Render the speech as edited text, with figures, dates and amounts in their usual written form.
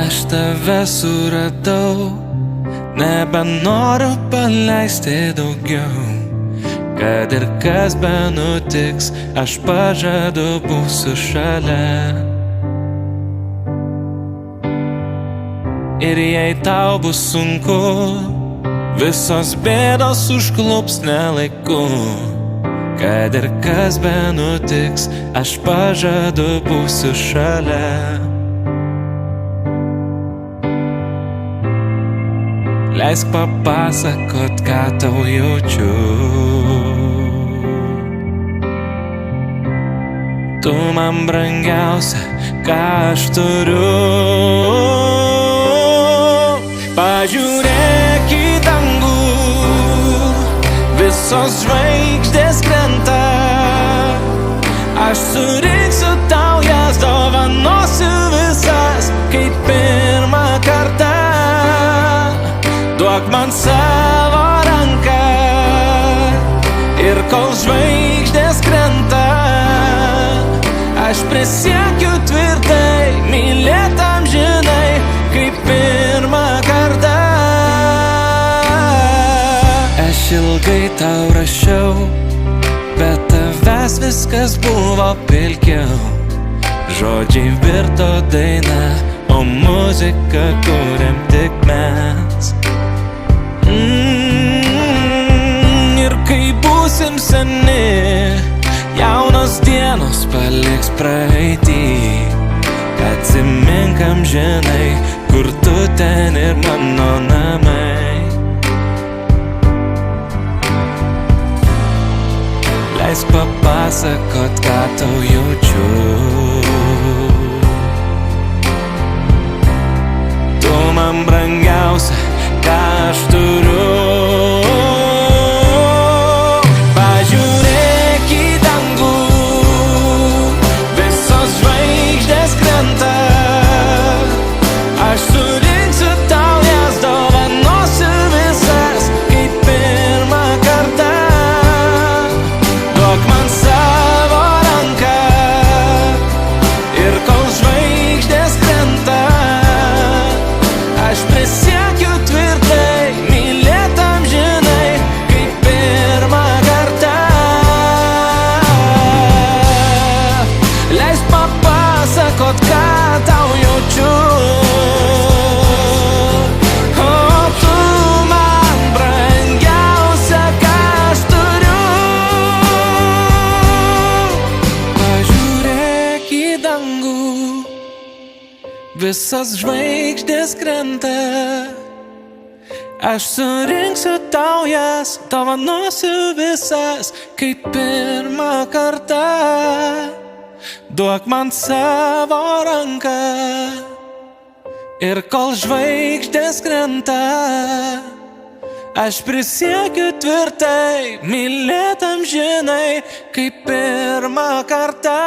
Aš tave suradau, nebenoriu paleisti daugiau. Kad ir kas benutiks, aš pažadu būsiu šalia. Ir jei tau bus sunku, visos bėdos užklups nelaiku. Kad ir kas benutiks, aš pažadu būsiu šalia. Leisk papasakot, ką tau jaučiu. Tu man brangiausia, ką aš turiu. Pažiūrėk į dangų, visos žvaigždės krenta. Aš surinksiu tau jas, dovanosiu visas, kaip pirmą kartą. Duok man savo ranką, ir kol žvaigždės krenta, aš prisiekiu tvirtai, mylėt amžinai, kaip pirmą kartą. Aš ilgai tau rašiau, bet tavęs viskas buvo pilkiau. Žodžiai virto daina, o muzika kuriam tik mes. Ir kai būsim seni, jaunos dienos paliks praeitį. Atsimink amžinai, kur tu ten ir mano namai. Leisk papasakot, ką tau jaučiu. Tu man brangiausia, ką aš turiu. Pažiūrėk į dangų, visos žvaigždės krenta. Aš surinksiu tau jas, dovanosiu visas, kaip pirmą kartą. Duok man savo ranką, ir kol žvaigždės krenta, aš prisiekiu tvirtai, mylėt amžinai, kaip pirmą kartą. Leisk papasakot, ką tau jaučiu. O tu man brangiausia, ką aš turiu. Pažiūrėk į dangų, visas žvaigždės krenta. Aš surinksiu tau jas, dovanosiu visas, kaip pirmą kartą. Duok man savo ranką, ir kol žvaigždės krenta, aš prisiekiu tvirtai, mylėt amžinai, kaip pirmą kartą.